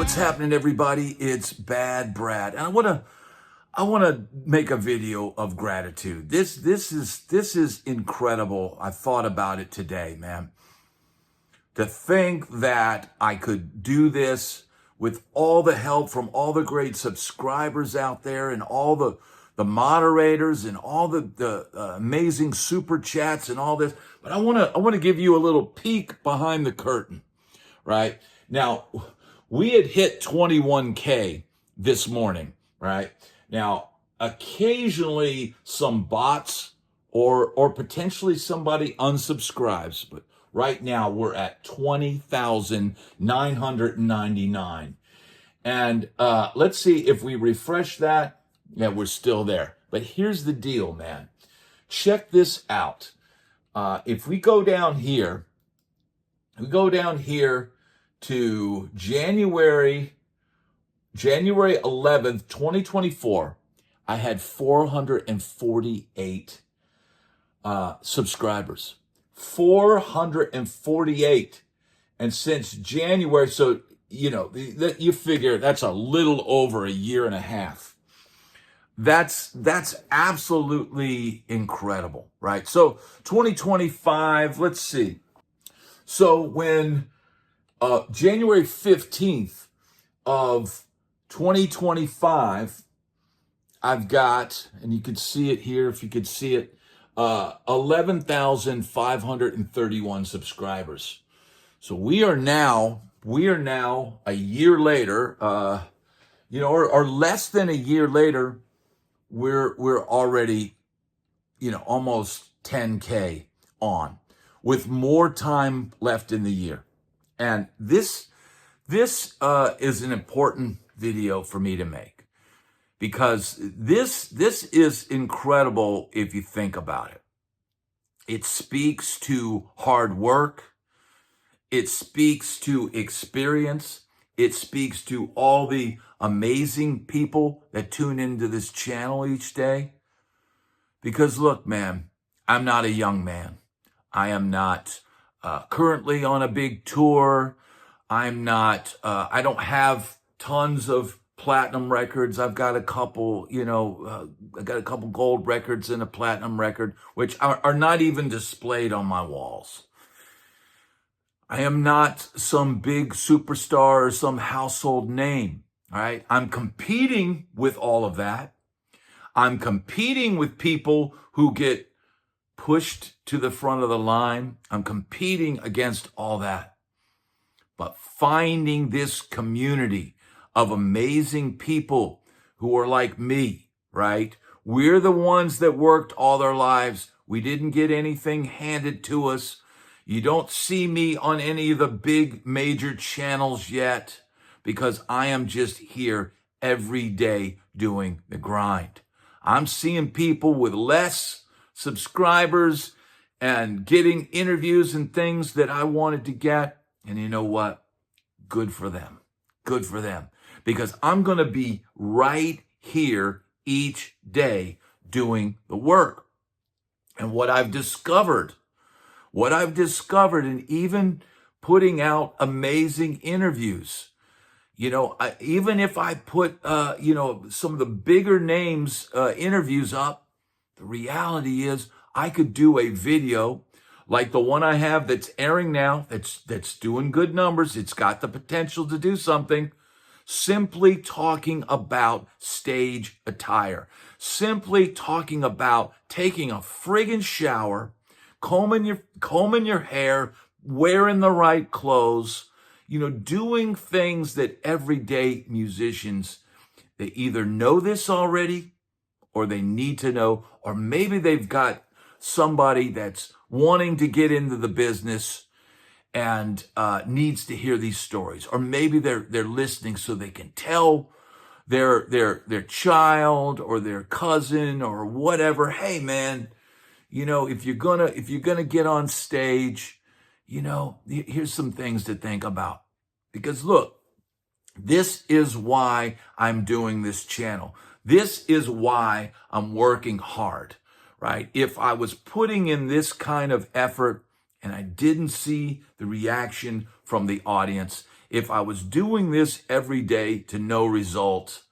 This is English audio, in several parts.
what's happening, everybody? It's Bad Brad, and I wanna make a video of gratitude. This is incredible. I thought about it today, man. To think that I could do this with all the help from all the great subscribers out there and all the moderators and all the amazing super chats and all this. But I wanna give you a little peek behind the curtain, right? Now, we had hit 21K this morning, right? Now, occasionally some bots or potentially somebody unsubscribes, but right now we're at 20,999. And let's see if we refresh that. Yeah, we're still there. But here's the deal, man. Check this out. If we go down here, to January 11th, 2024, I had 448 subscribers. 448. And since January, so, you figure that's a little over a year and a half. That's absolutely incredible, right? So 2025, let's see. So when January 15th of 2025, I've got, and you can see it here if you could see it, 11,531 subscribers. So we are now a year later, or less than a year later, we're already, almost 10K on, with more time left in the year. And this is an important video for me to make, because this is incredible if you think about it. It speaks to hard work. It speaks to experience. It speaks to all the amazing people that tune into this channel each day. Because look, man, I'm not a young man. I am not currently on a big tour. I'm not, I don't have tons of platinum records. I've got a couple, I got a couple gold records and a platinum record, which are not even displayed on my walls. I am not some big superstar or some household name, all right? I'm competing with all of that. I'm competing with people who get pushed to the front of the line. I'm competing against all that. But finding this community of amazing people who are like me, right? We're the ones that worked all their lives. We didn't get anything handed to us. You don't see me on any of the big major channels yet, because I am just here every day doing the grind. I'm seeing people with less subscribers and getting interviews and things that I wanted to get. And you know what? Good for them. Good for them. Because I'm going to be right here each day doing the work. And what I've discovered, and even putting out amazing interviews, even if I put, some of the bigger names interviews up, the reality is I could do a video like the one I have that's airing now, that's doing good numbers. It's got the potential to do something. Simply talking about stage attire. Simply talking about taking a friggin' shower, combing your hair, wearing the right clothes, doing things that everyday musicians, they either know this already or they need to know, or maybe they've got somebody that's wanting to get into the business and needs to hear these stories. Or maybe they're listening so they can tell their child or their cousin or whatever, hey man, if you're gonna get on stage, here's some things to think about. Because look, this is why I'm doing this channel. This is why I'm working hard, right? If I was putting in this kind of effort and I didn't see the reaction from the audience, if I was doing this every day to no result,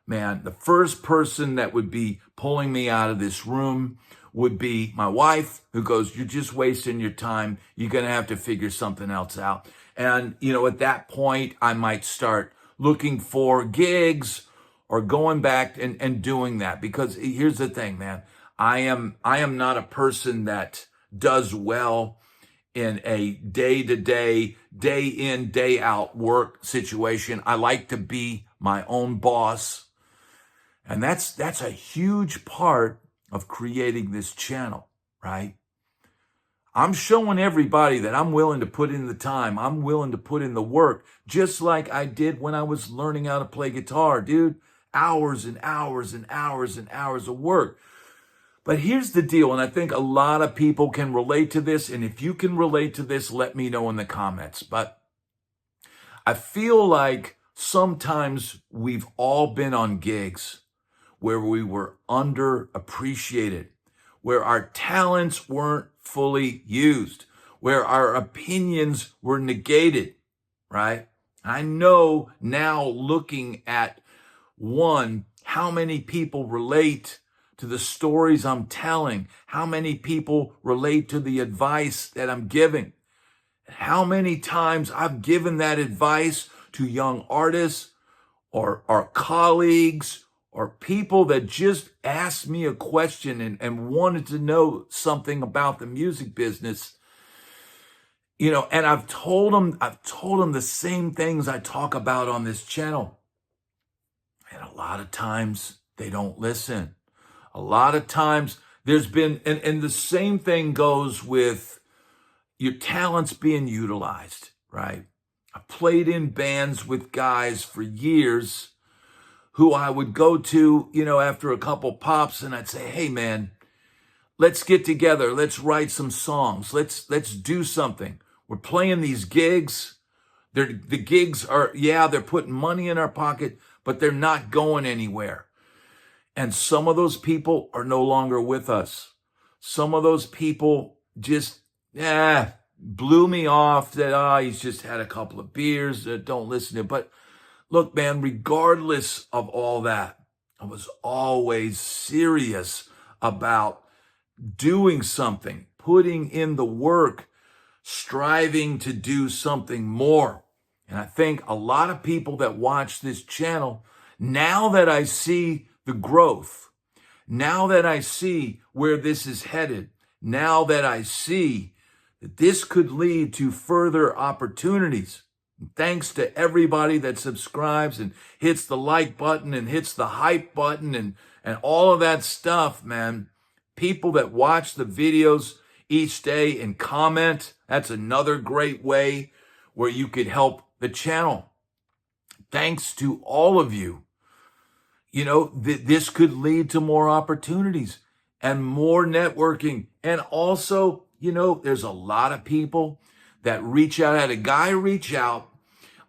man, the first person that would be pulling me out of this room would be my wife, who goes, "You're just wasting your time. You're going to have to figure something else out." And, at that point, I might start looking for gigs or going back and doing that. Because here's the thing, man, I am not a person that does well in a day-to-day, day in, day out work situation. I like to be my own boss. And that's a huge part of creating this channel, right? I'm showing everybody that I'm willing to put in the time. I'm willing to put in the work, just like I did when I was learning how to play guitar, dude. Hours and hours and hours and hours of work. But here's the deal, and I think a lot of people can relate to this, and if you can relate to this, let me know in the comments. But I feel like sometimes we've all been on gigs where we were underappreciated, where our talents weren't fully used, where our opinions were negated, right? I know now, looking at how many people relate to the stories I'm telling, how many people relate to the advice that I'm giving, how many times I've given that advice to young artists or colleagues or people that just asked me a question and wanted to know something about the music business, and I've told them the same things I talk about on this channel. And a lot of times they don't listen. A lot of times there's been, and the same thing goes with your talents being utilized, right? I played in bands with guys for years who I would go to, after a couple pops, and I'd say, "Hey man, let's get together. Let's write some songs. Let's do something. We're playing these gigs. The gigs are, they're putting money in our pocket, but they're not going anywhere." And some of those people are no longer with us. Some of those people just, blew me off, that, he's just had a couple of beers, don't listen to it. But look, man, regardless of all that, I was always serious about doing something, putting in the work, striving to do something more. And I think a lot of people that watch this channel, now that I see the growth, now that I see where this is headed, now that I see that this could lead to further opportunities, thanks to everybody that subscribes and hits the like button and hits the hype button and all of that stuff, man. People that watch the videos each day and comment, that's another great way where you could help the channel. Thanks to all of you. This could lead to more opportunities and more networking. And also, there's a lot of people that reach out. I had a guy reach out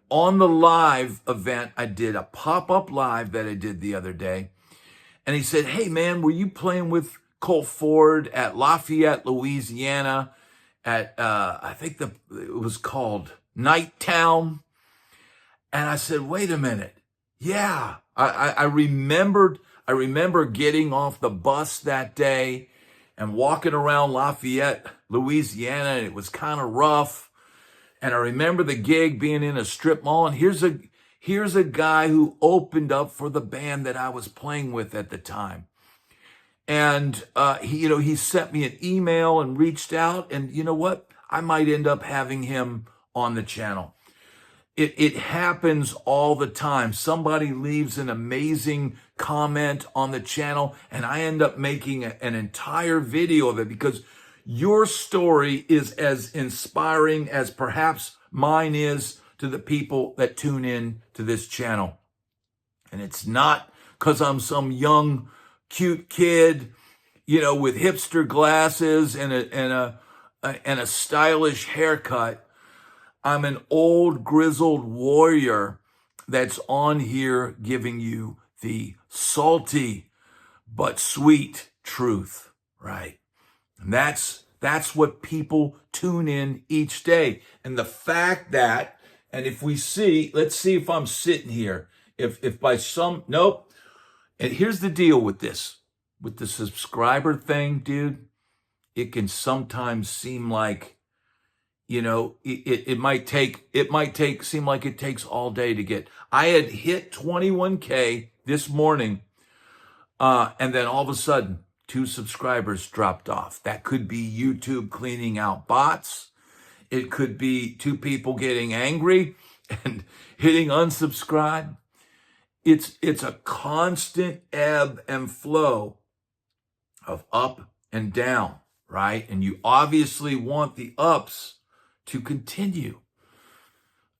on the live event. I did a pop-up live that I did the other day. And he said, "Hey man, were you playing with Cole Ford at Lafayette, Louisiana at, I think it was called Night Town?" And I said, "Wait a minute. Yeah, I remember getting off the bus that day and walking around Lafayette, Louisiana, and it was kind of rough. And I remember the gig being in a strip mall, and here's a guy who opened up for the band that I was playing with at the time. And he sent me an email and reached out, and you know what? I might end up having him on the channel. It happens all the time. Somebody leaves an amazing comment on the channel, and I end up making an entire video of it because your story is as inspiring as perhaps mine is to the people that tune in to this channel. And it's not because I'm some young, cute kid, with hipster glasses and a stylish haircut. I'm an old grizzled warrior that's on here giving you the salty but sweet truth, right? And that's what people tune in each day. And the fact that, And if we see, let's see if I'm sitting here. If by some, nope. And here's the deal with this, with the subscriber thing, dude. It can sometimes seem like, it might seem like it takes all day to get. I had hit 21K this morning, and then all of a sudden, 2 subscribers dropped off. That could be YouTube cleaning out bots. It could be 2 people getting angry and hitting unsubscribe. It's a constant ebb and flow of up and down, right? And you obviously want the ups to continue.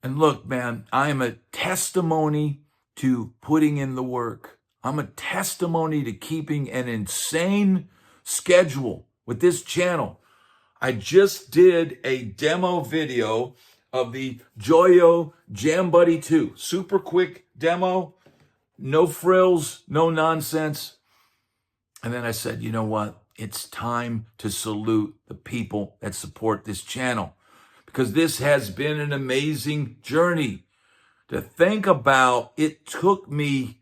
And look, man, I am a testimony to putting in the work. I'm a testimony to keeping an insane schedule with this channel. I just did a demo video of the Joyo Jam Buddy 2. Super quick demo, no frills, no nonsense. And then I said, you know what? It's time to salute the people that support this channel, because this has been an amazing journey. To think about, it took me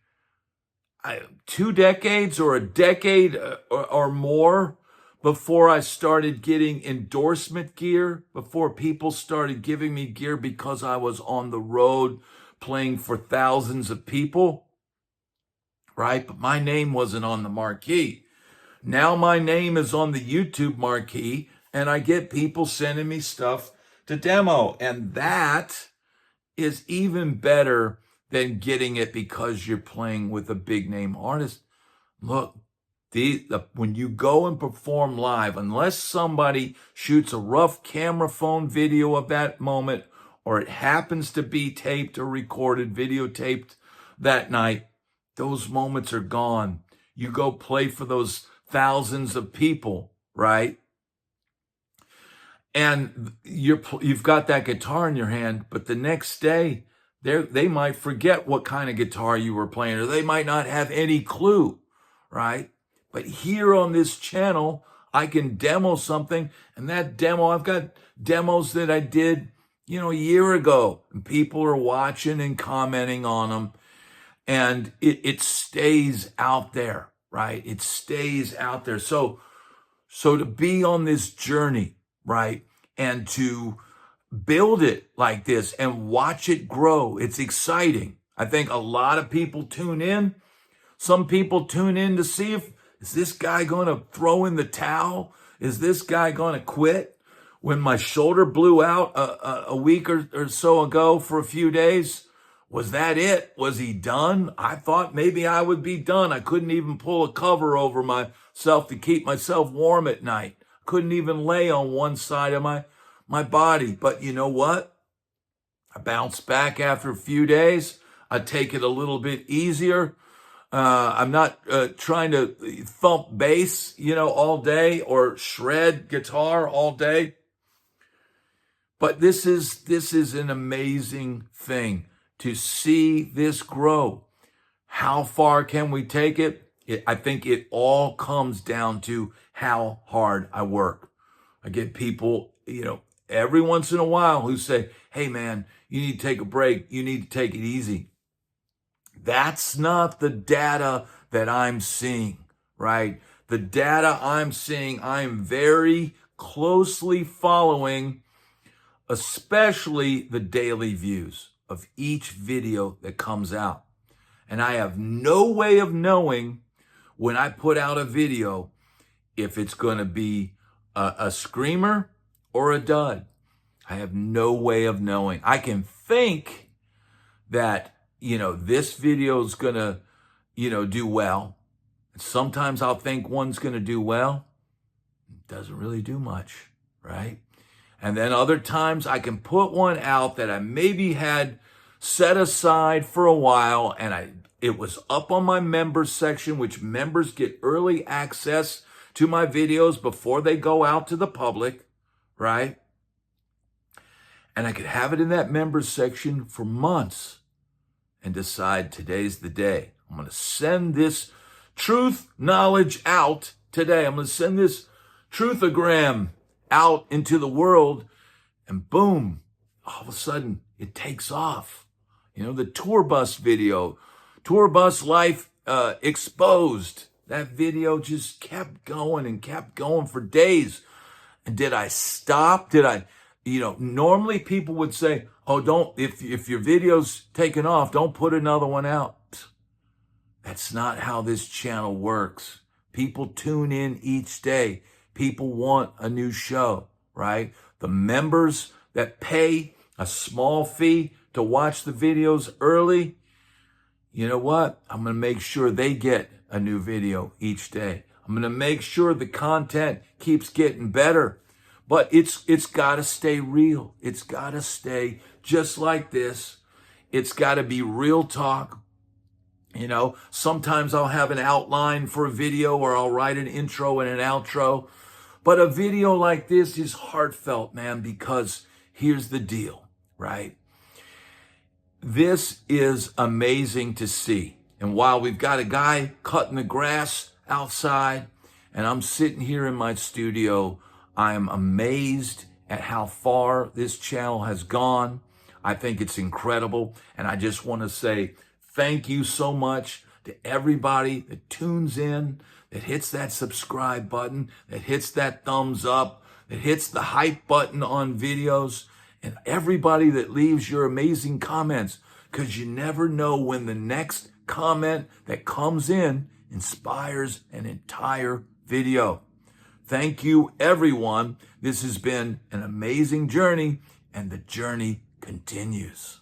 2 decades or a decade or more before I started getting endorsement gear, before people started giving me gear because I was on the road playing for thousands of people, right? But my name wasn't on the marquee. Now my name is on the YouTube marquee, and I get people sending me stuff to demo. And that is even better than getting it because you're playing with a big name artist. Look, when you go and perform live, unless somebody shoots a rough camera phone video of that moment, or it happens to be taped or recorded, videotaped that night, those moments are gone. You go play for those thousands of people, right? And you've got that guitar in your hand, but the next day, they might forget what kind of guitar you were playing, or they might not have any clue, right? But here on this channel, I can demo something, and that demo, I've got demos that I did, a year ago, and people are watching and commenting on them, and it stays out there, right? It stays out there. So to be on this journey, right, and to build it like this and watch it grow, it's exciting. I think a lot of people tune in. Some people tune in to see is this guy going to throw in the towel? Is this guy going to quit? When my shoulder blew out a week or so ago for a few days, was that it? Was he done? I thought maybe I would be done. I couldn't even pull a cover over myself to keep myself warm at night. Couldn't even lay on one side of my body. But you know what? I bounced back after a few days. I take it a little bit easier. I'm not trying to thump bass, all day, or shred guitar all day. But this is an amazing thing to see this grow. How far can we take it? I think it all comes down to how hard I work. I get people, every once in a while who say, hey man, you need to take a break. You need to take it easy. That's not the data that I'm seeing, right? The data I'm seeing, I'm very closely following, especially the daily views of each video that comes out. And I have no way of knowing when I put out a video if it's going to be a screamer or a dud. I have no way of knowing. I can think that this video is going to, do well. Sometimes I'll think one's going to do well. It doesn't really do much, right? And then other times I can put one out that I maybe had set aside for a while, and it was up on my members section, which members get early access to my videos before they go out to the public, right? And I could have it in that members section for months and decide today's the day. I'm going to send this truth knowledge out today. I'm going to send this truthogram out into the world, and boom, all of a sudden it takes off. You know, the tour bus video, tour bus life exposed. That video just kept going and kept going for days. And did I stop? Normally people would say, oh, don't, if your video's taken off, don't put another one out. That's not how this channel works. People tune in each day. People want a new show, right? The members that pay a small fee to watch the videos early, you know what? I'm going to make sure they get a new video each day. I'm going to make sure the content keeps getting better. But it's got to stay real. It's got to stay just like this. It's got to be real talk. You know, sometimes I'll have an outline for a video, or I'll write an intro and an outro. But a video like this is heartfelt, man, because here's the deal, right? This is amazing to see. And while we've got a guy cutting the grass outside and I'm sitting here in my studio, I am amazed at how far this channel has gone. I think it's incredible. And I just want to say thank you so much to everybody that tunes in, that hits that subscribe button, that hits that thumbs up, that hits the hype button on videos, and everybody that leaves your amazing comments, because you never know when the next comment that comes in inspires an entire video. Thank you, everyone. This has been an amazing journey, and the journey continues.